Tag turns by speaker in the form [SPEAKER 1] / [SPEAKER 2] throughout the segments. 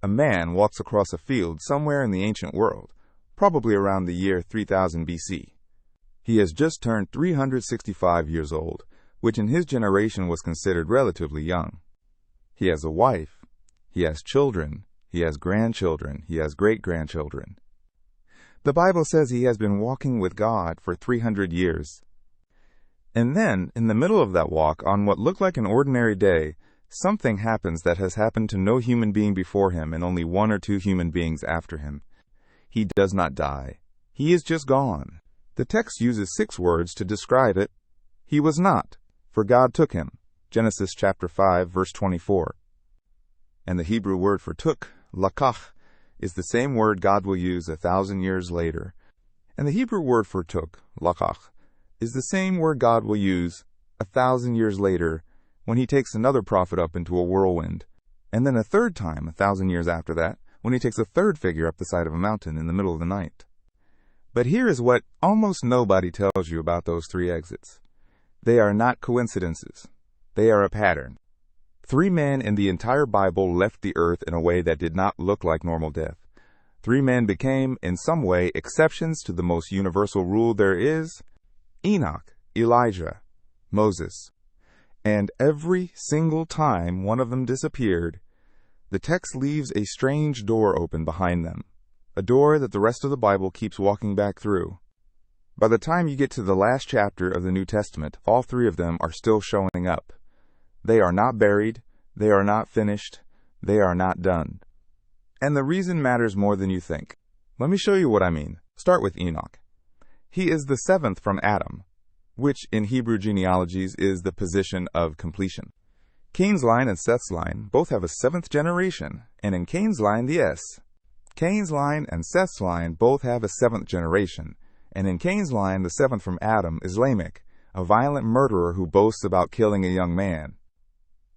[SPEAKER 1] A man walks across a field somewhere in the ancient world, probably around the year 3000 BC. He has just turned 365 years old, which in his generation was considered relatively young. He has a wife, he has children, he has grandchildren, he has great-grandchildren. The Bible says he has been walking with God for 300 years. And then, in the middle of that walk, on what looked like an ordinary day, something happens that has happened to no human being before him and only one or two human beings after him. He does not die. He is just gone. The text uses 6 words to describe it. He was not, for God took him. Genesis chapter 5, verse 24. And the Hebrew word for took, laqach, is the same word God will use 1,000 years later. And the Hebrew word for took, laqach, is the same word God will use 1,000 years later when he takes another prophet up into a whirlwind, and then a third time 1,000 years after that when he takes a third figure up the side of a mountain in the middle of the night. But here is what almost nobody tells you about those 3 exits. They are not coincidences. They are a pattern. 3 men in the entire Bible left the earth in a way that did not look like normal death. 3 men became, in some way, exceptions to the most universal rule there is: Enoch, Elijah, Moses. And every single time one of them disappeared, the text leaves a strange door open behind them, a door that the rest of the Bible keeps walking back through. By the time you get to the last chapter of the New Testament, all 3 of them are still showing up. They are not buried, they are not finished, they are not done. And the reason matters more than you think. Let me show you what I mean. Start with Enoch. He is the 7th from Adam, which in Hebrew genealogies is the position of completion. Cain's line and Seth's line both have a 7th generation, and in Cain's line the S. Cain's line and Seth's line both have a 7th generation, and in Cain's line the 7th from Adam is Lamech, a violent murderer who boasts about killing a young man.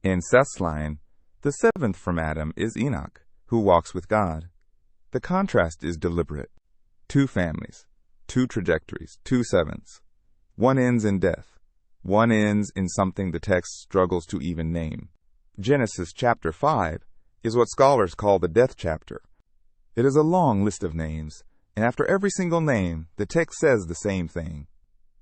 [SPEAKER 1] In Seth's line, the 7th from Adam is Enoch, who walks with God. The contrast is deliberate. 2 families, 2 trajectories, 2 7ths. One ends in death. One ends in something the text struggles to even name. Genesis chapter 5 is what scholars call the death chapter. It is a long list of names, and after every single name, the text says the same thing.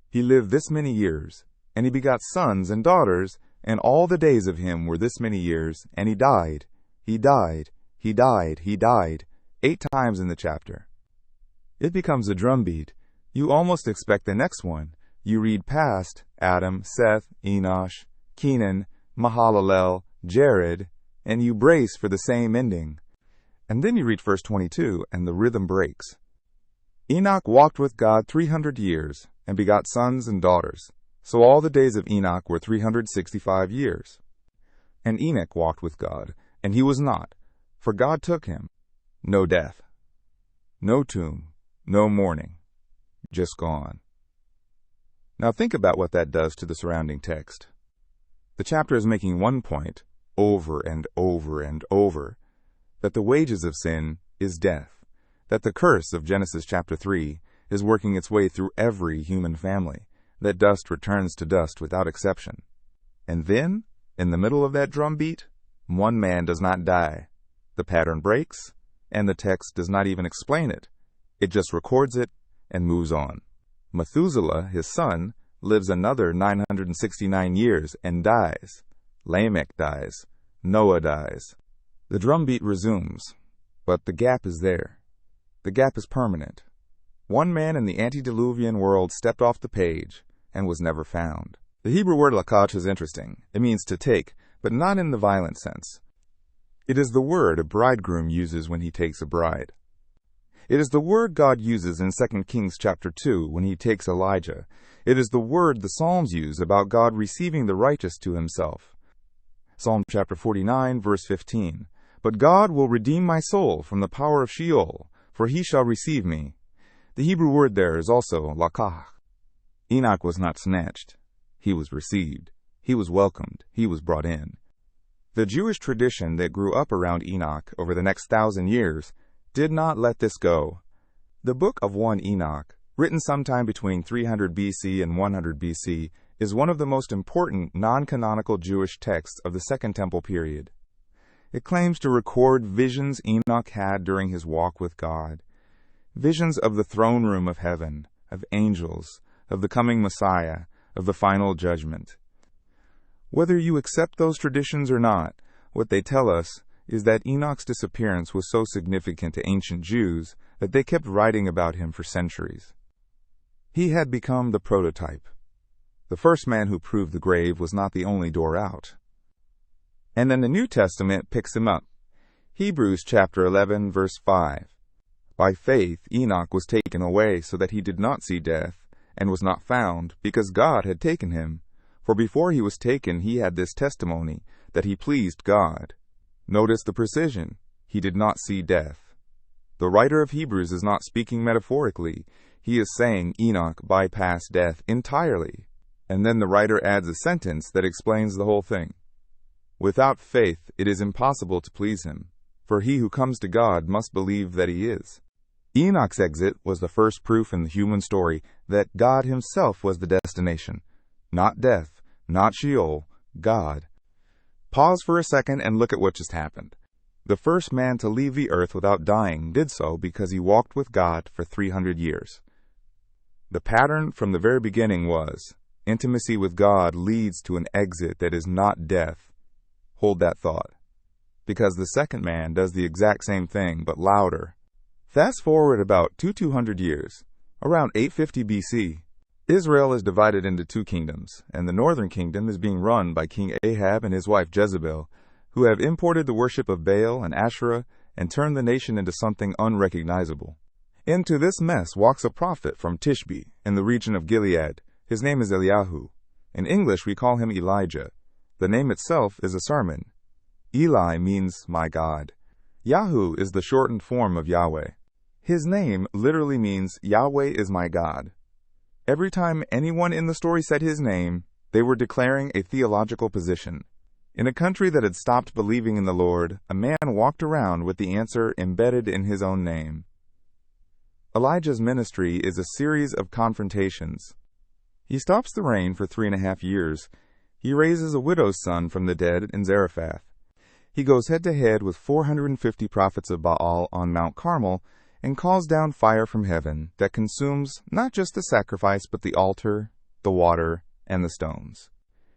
[SPEAKER 1] He lived this many years, and he begot sons and daughters, and all the days of him were this many years, and he died. He died. He died. He died. 8 times in the chapter. It becomes a drumbeat. You almost expect the next one. You read past Adam, Seth, Enosh, Kenan, Mahalalel, Jared, and you brace for the same ending. And then you read verse 22, and the rhythm breaks. Enoch walked with God 300 years, and begot sons and daughters. So all the days of Enoch were 365 years. And Enoch walked with God, and he was not, for God took him. No death, no tomb, no mourning, just gone. Now think about what that does to the surrounding text. The chapter is making one point, over and over and over, that the wages of sin is death, that the curse of Genesis chapter 3 is working its way through every human family, that dust returns to dust without exception. And then, in the middle of that drumbeat, one man does not die. The pattern breaks, and the text does not even explain it. It just records it and moves on. Methuselah, his son, lives another 969 years and dies. Lamech dies. Noah dies. The drumbeat resumes, but the gap is there. The gap is permanent. One man in the antediluvian world stepped off the page and was never found. The Hebrew word laqach is interesting. It means to take, but not in the violent sense. It is the word a bridegroom uses when he takes a bride. It is the word God uses in 2 Kings chapter 2 when he takes Elijah. It is the word the Psalms use about God receiving the righteous to himself. Psalm chapter 49, verse 15. But God will redeem my soul from the power of Sheol, for he shall receive me. The Hebrew word there is also laqach. Enoch was not snatched. He was received. He was welcomed. He was brought in. The Jewish tradition that grew up around Enoch over the next 1,000 years did not let this go. The book of 1 Enoch, written sometime between 300 BC and 100 BC, is one of the most important non-canonical Jewish texts of the Second Temple period. It claims to record visions Enoch had during his walk with God. Visions of the throne room of heaven, of angels, of the coming Messiah, of the final judgment. Whether you accept those traditions or not, what they tell us is that Enoch's disappearance was so significant to ancient Jews that they kept writing about him for centuries. He had become the prototype. The first man who proved the grave was not the only door out. And then the New Testament picks him up. Hebrews chapter 11, verse 5. By faith Enoch was taken away so that he did not see death, and was not found, because God had taken him. For before he was taken he had this testimony, that he pleased God. Notice the precision. He did not see death. The writer of Hebrews is not speaking metaphorically. He is saying Enoch bypassed death entirely. And then the writer adds a sentence that explains the whole thing. Without faith it is impossible to please him, for he who comes to God must believe that he is. Enoch's exit was the first proof in the human story that God himself was the destination. Not death, not Sheol, God. Pause for a second and look at what just happened. The first man to leave the earth without dying did so because he walked with God for 300 years. The pattern from the very beginning was, intimacy with God leads to an exit that is not death. Hold that thought. Because the second man does the exact same thing, but louder. Fast forward about 200 years, around 850 BC, Israel is divided into two kingdoms, and the northern kingdom is being run by King Ahab and his wife Jezebel, who have imported the worship of Baal and Asherah and turned the nation into something unrecognizable. Into this mess walks a prophet from Tishbe, in the region of Gilead. His name is Eliyahu. In English we call him Elijah. The name itself is a sermon. Eli means my God. Yahu is the shortened form of Yahweh. His name literally means Yahweh is my God. Every time anyone in the story said his name, they were declaring a theological position. In a country that had stopped believing in the Lord, a man walked around with the answer embedded in his own name. Elijah's ministry is a series of confrontations. He stops the rain for 3.5 years. He raises a widow's son from the dead in Zarephath. He goes head-to-head with 450 prophets of Baal on Mount Carmel and calls down fire from heaven that consumes not just the sacrifice but the altar, the water, and the stones.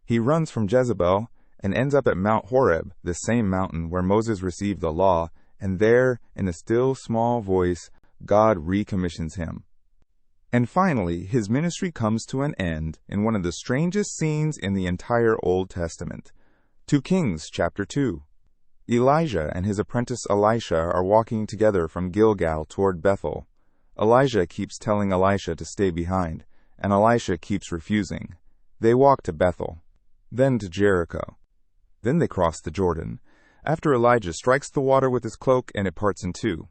[SPEAKER 1] He runs from Jezebel and ends up at Mount Horeb, the same mountain where Moses received the law, and there, in a still small voice, God recommissions him. And finally, his ministry comes to an end in one of the strangest scenes in the entire Old Testament. 2 Kings chapter 2. Elijah and his apprentice Elisha are walking together from Gilgal toward Bethel. Elijah keeps telling Elisha to stay behind, and Elisha keeps refusing. They walk to Bethel, then to Jericho. Then they cross the Jordan, after Elijah strikes the water with his cloak and it parts in two.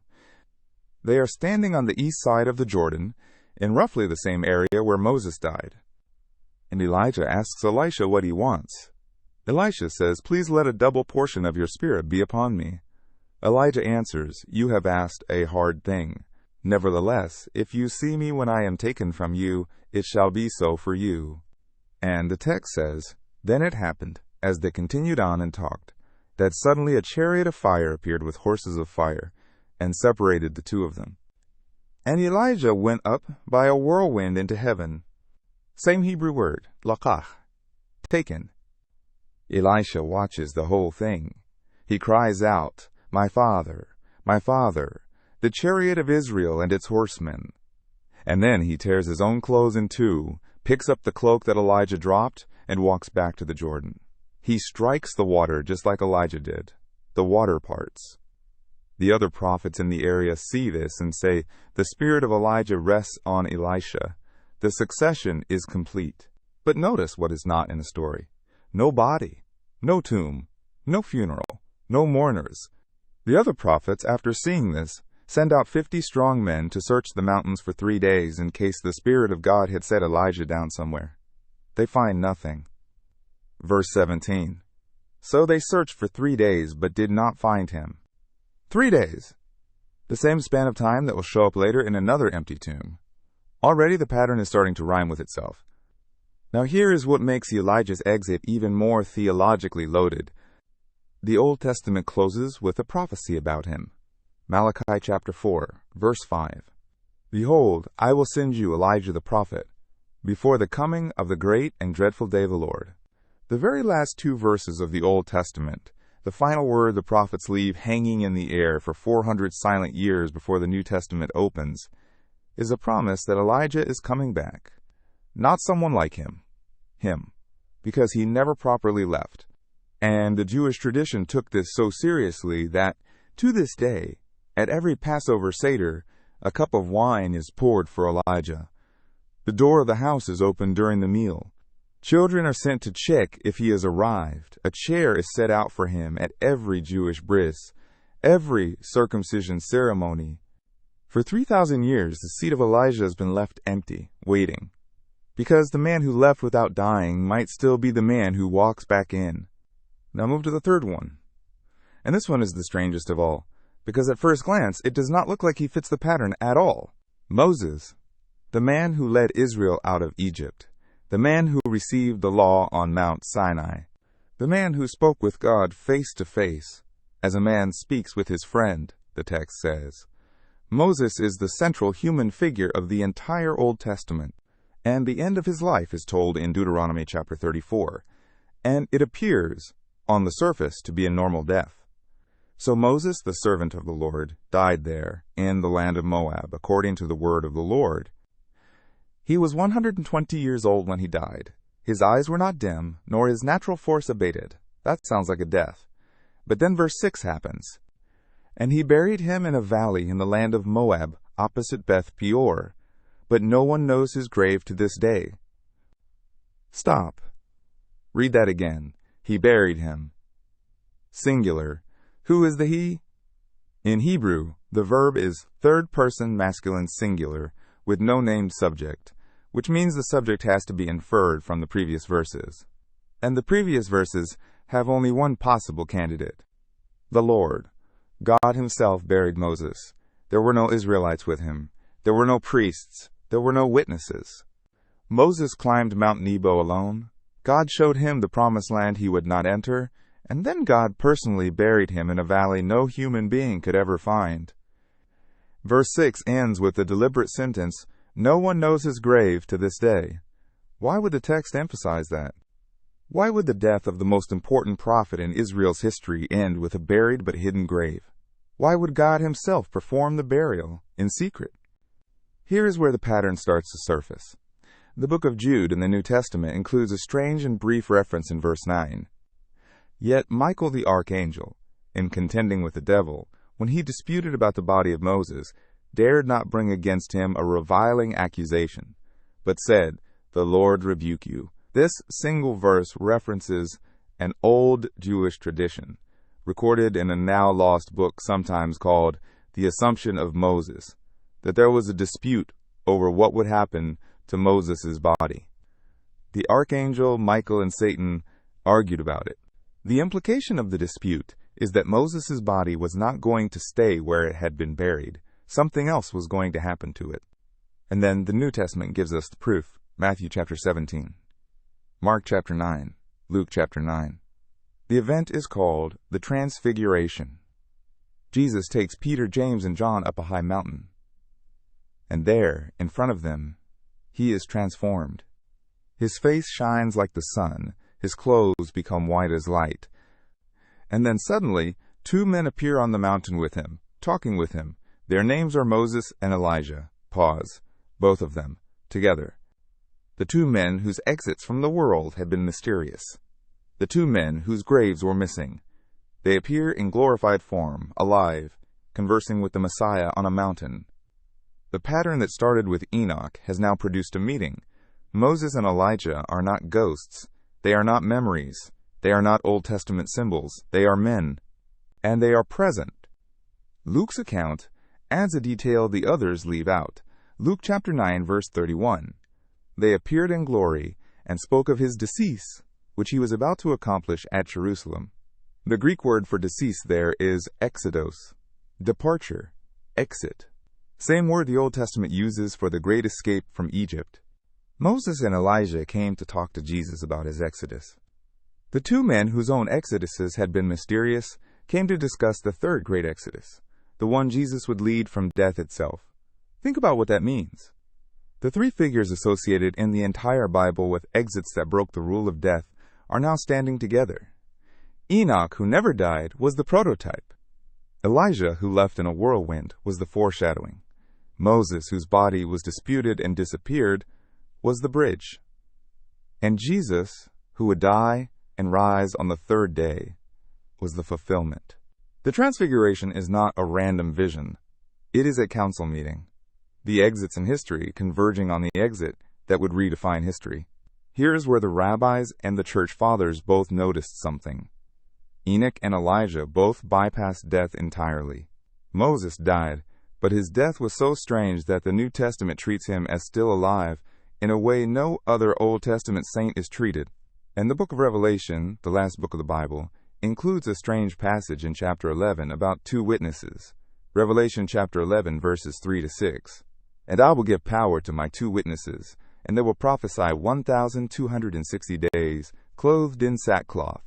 [SPEAKER 1] They are standing on the east side of the Jordan, in roughly the same area where Moses died. And Elijah asks Elisha what he wants. Elisha says, "Please let a double portion of your spirit be upon me." Elijah answers, "You have asked a hard thing. Nevertheless, if you see me when I am taken from you, it shall be so for you." And the text says, "Then it happened, as they continued on and talked, that suddenly a chariot of fire appeared with horses of fire, and separated the two of them. And Elijah went up by a whirlwind into heaven." Same Hebrew word, laqach, taken. Elisha watches the whole thing. He cries out, my father, the chariot of Israel and its horsemen." And then he tears his own clothes in two, picks up the cloak that Elijah dropped, and walks back to the Jordan. He strikes the water just like Elijah did. The water parts. The other prophets in the area see this and say, the spirit of Elijah rests on Elisha. The succession is complete. But notice what is not in the story. No body, no tomb, no funeral, no mourners. The other prophets, after seeing this, send out 50 strong men to search the mountains for 3 days in case the Spirit of God had set Elijah down somewhere. They find nothing. Verse 17. So they searched for 3 days, but did not find him. 3 days. The same span of time that will show up later in another empty tomb. Already the pattern is starting to rhyme with itself. Now here is what makes Elijah's exit even more theologically loaded. The Old Testament closes with a prophecy about him. Malachi chapter 4, verse 5. Behold, I will send you Elijah the prophet, before the coming of the great and dreadful day of the Lord. The very last two verses of the Old Testament, the final word the prophets leave hanging in the air for 400 silent years before the New Testament opens, is a promise that Elijah is coming back. Not someone like him, because he never properly left. And the Jewish tradition took this so seriously that, to this day, at every Passover Seder, a cup of wine is poured for Elijah. The door of the house is opened during the meal. Children are sent to check if he has arrived. A chair is set out for him at every Jewish bris, every circumcision ceremony. For 3,000 years, the seat of Elijah has been left empty, waiting, because the man who left without dying might still be the man who walks back in. Now move to the third one. And this one is the strangest of all, because at first glance, it does not look like he fits the pattern at all. Moses, the man who led Israel out of Egypt, the man who received the law on Mount Sinai, the man who spoke with God face to face, as a man speaks with his friend, the text says. Moses is the central human figure of the entire Old Testament, and the end of his life is told in Deuteronomy chapter 34, and it appears, on the surface, to be a normal death. So Moses, the servant of the Lord, died there, in the land of Moab, according to the word of the Lord. He was 120 years old when he died. His eyes were not dim, nor his natural force abated. That sounds like a death. But then verse 6 happens. And he buried him in a valley in the land of Moab, opposite Beth Peor. But no one knows his grave to this day. Stop. Read that again. He buried him. Singular. Who is the he? In Hebrew, the verb is third person masculine singular with no named subject, which means the subject has to be inferred from the previous verses. And the previous verses have only one possible candidate. The Lord. God himself buried Moses. There were no Israelites with him. There were no priests. There were no witnesses. Moses climbed Mount Nebo alone. God showed him the promised land he would not enter, and then God personally buried him in a valley no human being could ever find. Verse 6 ends with the deliberate sentence, no one knows his grave to this day. Why would the text emphasize that? Why would the death of the most important prophet in Israel's history end with a buried but hidden grave? Why would God himself perform the burial in secret? Here is where the pattern starts to surface. The book of Jude in the New Testament includes a strange and brief reference in verse 9. Yet Michael the archangel, in contending with the devil, when he disputed about the body of Moses, dared not bring against him a reviling accusation, but said, The Lord rebuke you. This single verse references an old Jewish tradition, recorded in a now lost book sometimes called The Assumption of Moses, that there was a dispute over what would happen to Moses' body. The archangel Michael and Satan argued about it. The implication of the dispute is that Moses' body was not going to stay where it had been buried. Something else was going to happen to it. And then the New Testament gives us the proof. Matthew chapter 17, Mark chapter 9, Luke chapter 9. The event is called the Transfiguration. Jesus takes Peter, James, and John up a high mountain. And there, in front of them, he is transformed. His face shines like the sun. His clothes become white as light. And then suddenly, two men appear on the mountain with him, talking with him. Their names are Moses and Elijah. Pause. Both of them, together. The two men whose exits from the world had been mysterious. The two men whose graves were missing. They appear in glorified form, alive, conversing with the Messiah on a mountain. The pattern that started with Enoch has now produced a meeting. Moses and Elijah are not ghosts. They are not memories. They are not Old Testament symbols. They are men. And they are present. Luke's account adds a detail the others leave out. Luke chapter 9, verse 31. They appeared in glory and spoke of his decease, which he was about to accomplish at Jerusalem. The Greek word for decease there is exodos, departure, exit. Same word the Old Testament uses for the great escape from Egypt. Moses and Elijah came to talk to Jesus about his exodus. The two men whose own exoduses had been mysterious came to discuss the third great exodus, the one Jesus would lead from death itself. Think about what that means. The three figures associated in the entire Bible with exits that broke the rule of death are now standing together. Enoch, who never died, was the prototype. Elijah, who left in a whirlwind, was the foreshadowing. Moses, whose body was disputed and disappeared, was the bridge. And Jesus, who would die and rise on the third day, was the fulfillment. The Transfiguration is not a random vision. It is a council meeting. The exits in history converging on the exit that would redefine history. Here is where the rabbis and the church fathers both noticed something. Enoch and Elijah both bypassed death entirely. Moses died, but his death was so strange that the New Testament treats him as still alive in a way no other Old Testament saint is treated. And the book of Revelation, the last book of the Bible, includes a strange passage in chapter 11 about two witnesses. Revelation chapter 11 verses 3 to 6. And I will give power to my two witnesses, and they will prophesy 1,260 days, clothed in sackcloth.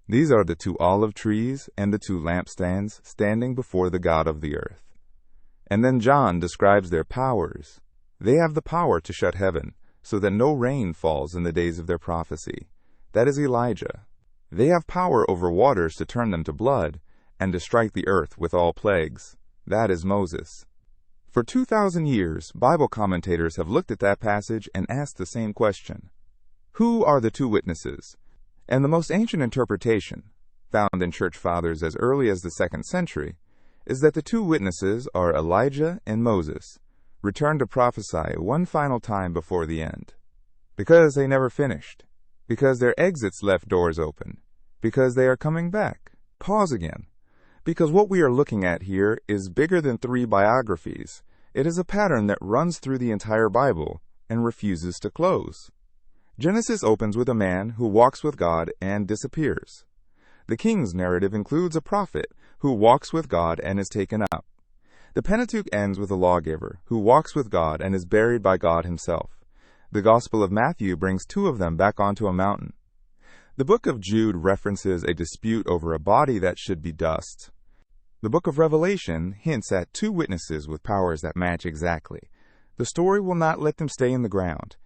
[SPEAKER 1] These are the two olive trees and the two lampstands standing before the God of the earth. And then John describes their powers. They have the power to shut heaven, so that no rain falls in the days of their prophecy. That is Elijah. They have power over waters to turn them to blood, and to strike the earth with all plagues. That is Moses. For 2,000 years, Bible commentators have looked at that passage and asked the same question. Who are the two witnesses? And the most ancient interpretation, found in church fathers as early as the 2nd century, is that the two witnesses are Elijah and Moses, returned to prophesy one final time before the end. Because they never finished. Because their exits left doors open. Because they are coming back. Pause again. Because what we are looking at here is bigger than 3 biographies. It is a pattern that runs through the entire Bible and refuses to close. Genesis opens with a man who walks with God and disappears. The King's narrative includes a prophet who walks with God and is taken up. The Pentateuch ends with a lawgiver who walks with God and is buried by God himself. The Gospel of Matthew brings 2 of them back onto a mountain. The book of Jude references a dispute over a body that should be dust. The book of Revelation hints at 2 witnesses with powers that match exactly. The story will not let them stay in the ground.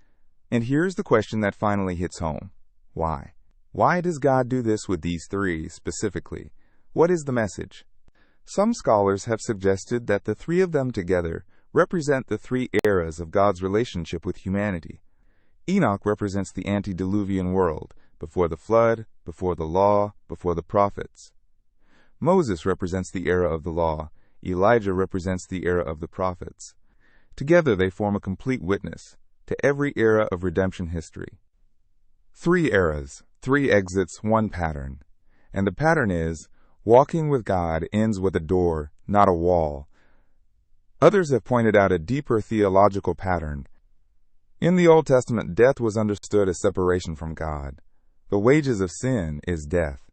[SPEAKER 1] And here's the question that finally hits home. Why? Why does God do this with these 3 specifically? What is the message? Some scholars have suggested that the 3 of them together represent the 3 eras of God's relationship with humanity. Enoch represents the antediluvian world, before the flood, before the law, before the prophets. Moses represents the era of the law. Elijah represents the era of the prophets. Together they form a complete witness to every era of redemption history. 3 eras, 3 exits, 1 pattern. And the pattern is, walking with God ends with a door, not a wall. Others have pointed out a deeper theological pattern. In the Old Testament, death was understood as separation from God. The wages of sin is death.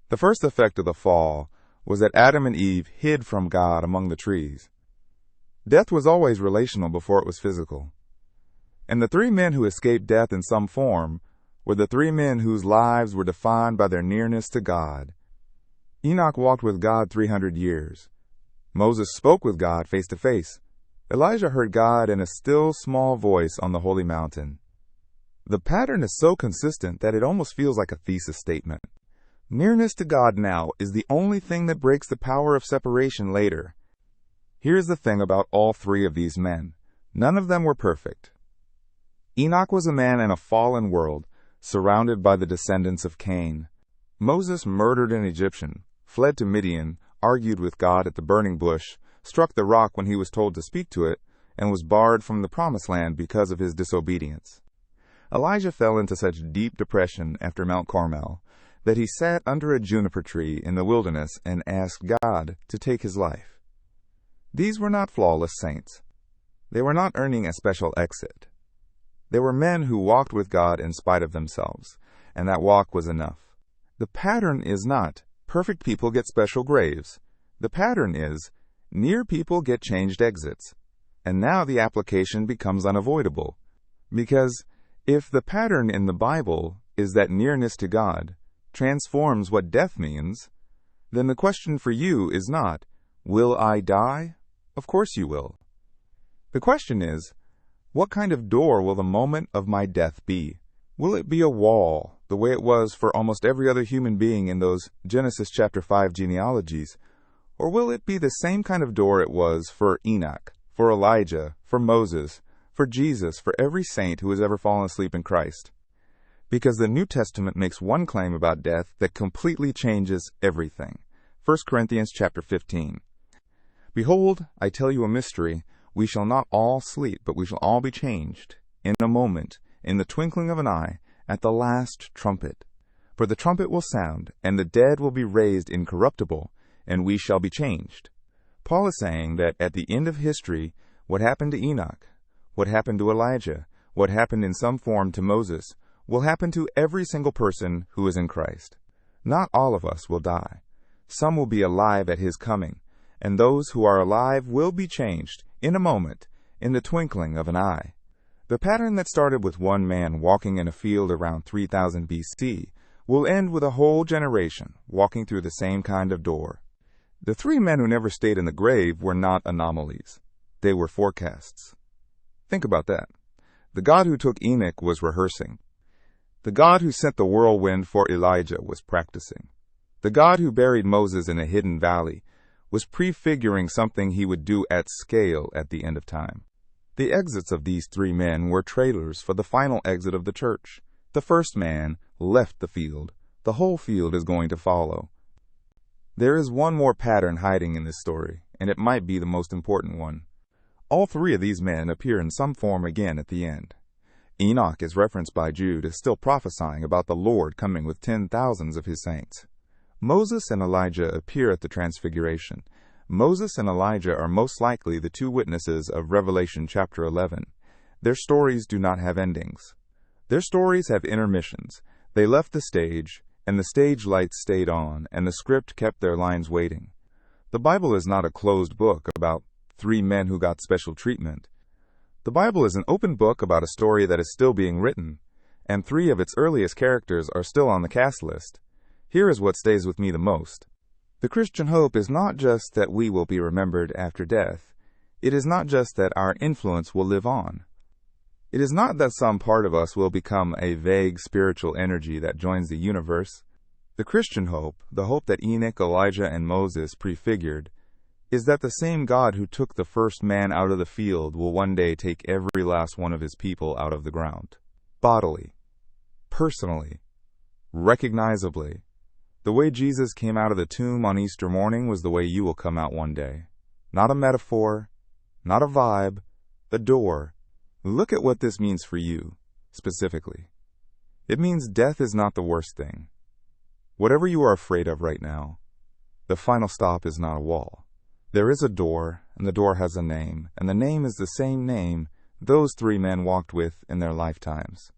[SPEAKER 1] The first effect of the fall was that Adam and Eve hid from God among the trees. Death was always relational before it was physical. And the 3 men who escaped death in some form were the 3 men whose lives were defined by their nearness to God. Enoch walked with God 300 years. Moses spoke with God face to face. Elijah heard God in a still small voice on the holy mountain. The pattern is so consistent that it almost feels like a thesis statement. Nearness to God now is the only thing that breaks the power of separation later. Here's the thing about all 3 of these men. None of them were perfect. Enoch was a man in a fallen world, surrounded by the descendants of Cain. Moses murdered an Egyptian, fled to Midian, argued with God at the burning bush, struck the rock when he was told to speak to it, and was barred from the promised land because of his disobedience. Elijah fell into such deep depression after Mount Carmel that he sat under a juniper tree in the wilderness and asked God to take his life. These were not flawless saints. They were not earning a special exit. They were men who walked with God in spite of themselves, and that walk was enough. The pattern is not, perfect people get special graves. The pattern is, near people get changed exits. And now the application becomes unavoidable. Because if the pattern in the Bible is that nearness to God transforms what death means, then the question for you is not, will I die? Of course you will. The question is, what kind of door will the moment of my death be? Will it be a wall, the way it was for almost every other human being in those Genesis chapter 5 genealogies? Or will it be the same kind of door it was for Enoch, for Elijah, for Moses, for Jesus, for every saint who has ever fallen asleep in Christ? Because the New Testament makes one claim about death that completely changes everything. 1 Corinthians chapter 15. Behold, I tell you a mystery. We shall not all sleep, but we shall all be changed, in a moment, in the twinkling of an eye, at the last trumpet. For the trumpet will sound, and the dead will be raised incorruptible, and we shall be changed. Paul is saying that at the end of history, what happened to Enoch, what happened to Elijah, what happened in some form to Moses, will happen to every single person who is in Christ. Not all of us will die. Some will be alive at his coming, and those who are alive will be changed, in a moment, in the twinkling of an eye. The pattern that started with one man walking in a field around 3000 BC will end with a whole generation walking through the same kind of door. The three men who never stayed in the grave were not anomalies. They were forecasts. Think about that. The God who took Enoch was rehearsing. The God who sent the whirlwind for Elijah was practicing. The God who buried Moses in a hidden valley was prefiguring something he would do at scale at the end of time. The exits of these three men were trailers for the final exit of the church. The first man left the field. The whole field is going to follow. There is one more pattern hiding in this story, and it might be the most important one. All three of these men appear in some form again at the end. Enoch is referenced by Jude as still prophesying about the Lord coming with 10,000s of his saints. Moses and Elijah appear at the Transfiguration. Moses and Elijah are most likely the two witnesses of Revelation chapter 11. Their stories do not have endings. Their stories have intermissions. They left the stage, and the stage lights stayed on, and the script kept their lines waiting. The Bible is not a closed book about three men who got special treatment. The Bible is an open book about a story that is still being written, and three of its earliest characters are still on the cast list. Here is what stays with me the most. The Christian hope is not just that we will be remembered after death. It is not just that our influence will live on. It is not that some part of us will become a vague spiritual energy that joins the universe. The Christian hope, the hope that Enoch, Elijah, and Moses prefigured, is that the same God who took the first man out of the field will one day take every last one of his people out of the ground. Bodily, personally, recognizably. The way Jesus came out of the tomb on Easter morning was the way you will come out one day. Not a metaphor, not a vibe, a door. Look at what this means for you, specifically. It means death is not the worst thing. Whatever you are afraid of right now, the final stop is not a wall. There is a door, and the door has a name, and the name is the same name those three men walked with in their lifetimes.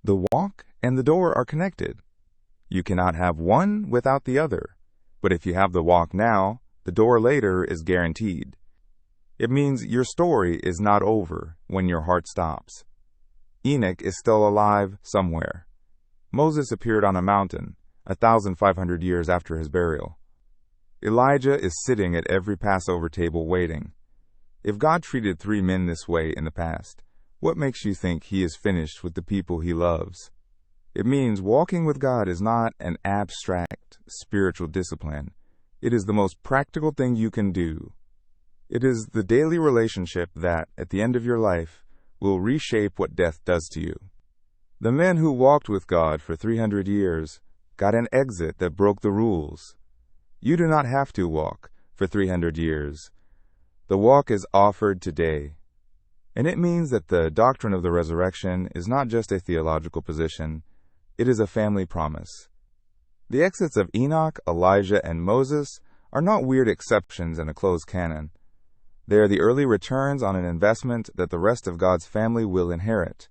[SPEAKER 1] The walk and the door are connected. You cannot have one without the other, but if you have the walk now, the door later is guaranteed. It means your story is not over when your heart stops. Enoch is still alive somewhere. Moses appeared on a mountain 1,500 years after his burial. Elijah is sitting at every Passover table waiting. If God treated three men this way in the past, what makes you think he is finished with the people he loves? It means walking with God is not an abstract spiritual discipline. It is the most practical thing you can do. It is the daily relationship that, at the end of your life, will reshape what death does to you. The men who walked with God for 300 years got an exit that broke the rules. You do not have to walk for 300 years. The walk is offered today. And it means that the doctrine of the resurrection is not just a theological position, it is a family promise. The exits of Enoch, Elijah, and Moses are not weird exceptions in a closed canon. They are the early returns on an investment that the rest of God's family will inherit.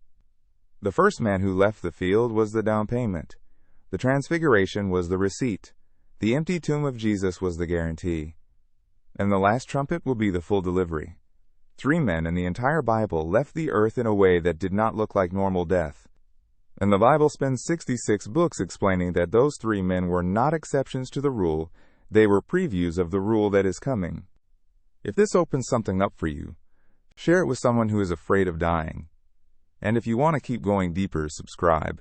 [SPEAKER 1] The first man who left the field was the down payment. The Transfiguration was the receipt. The empty tomb of Jesus was the guarantee. And the last trumpet will be the full delivery. Three men in the entire Bible left the earth in a way that did not look like normal death. And the Bible spends 66 books explaining that those three men were not exceptions to the rule, they were previews of the rule that is coming. If this opens something up for you, share it with someone who is afraid of dying. And if you want to keep going deeper, subscribe.